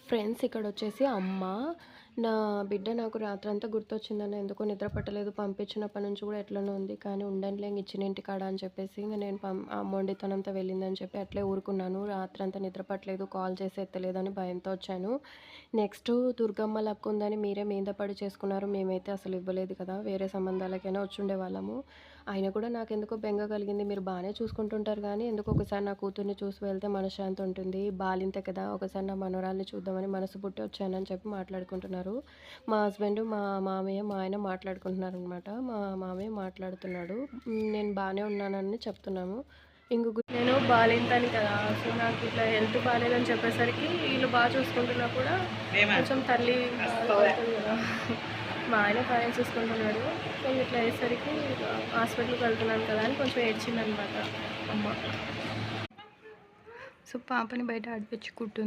Friends ఇక్కడొచ్చేసి అమ్మ, నా బిడ్డ నాకు రాత్రంతా గుర్తొచ్చిందని ఎందుకో నిద్ర పట్టలేదు. పంపించినప్పటి నుంచి కూడా ఎట్లనో ఉంది. కానీ ఉండండిలే ఇంక ఇచ్చిన ఇంటి కాడ అని చెప్పేసి ఇంక నేను మొండితనంతో వెళ్ళిందని చెప్పి అట్లే ఊరుకున్నాను. రాత్రంతా నిద్ర పట్టలేదు. కాల్ చేసి ఎత్తలేదని భయంతో వచ్చాను. నెక్స్ట్ దుర్గమ్మ లక్ ఉందని మీరే మీద పడి చేసుకున్నారు. మేమైతే అసలు ఇవ్వలేదు కదా! వేరే సంబంధాలకైనా వచ్చుండేవాళ్ళము. అయినా కూడా నాకెందుకో బెంగ కలిగింది. మీరు బానే చూసుకుంటుంటారు గానీ, ఎందుకో ఒకసారి నా కూతుర్ని చూసి వెళ్తే మనశ్శాంతి ఉంటుంది. బాలింతే కదా! ఒకసారి నా మనవరాల్ని చూద్దామని మనసు పుట్టి వచ్చానని చెప్పి మాట్లాడుకుంటున్నారు. మా హస్బెండ్, మా మామయ్య, మా ఆయన మాట్లాడుకుంటున్నారనమాట. మా మామయ్య మాట్లాడుతున్నాడు. నేను బానే ఉన్నానని చెప్తున్నాము. నేను బాలింతని కదా! సో, నాకు ఇట్లా హెల్త్ బాలేదని చెప్పేసరికి వీళ్ళు చూసుకుంటున్నా కూడా కొంచెం తల్లి బాధపడుతుంది కదా! మా ఆయన బాగా చూసుకుంటున్నాడు. సో, ఇట్లా అయ్యేసరికి హాస్పిటల్‌కి వెళ్తున్నాను కదా అని కొంచెం ఏడ్చిందనమాట అమ్మ. సో, పాపని బయట ఆడిపించుకుంటుంది.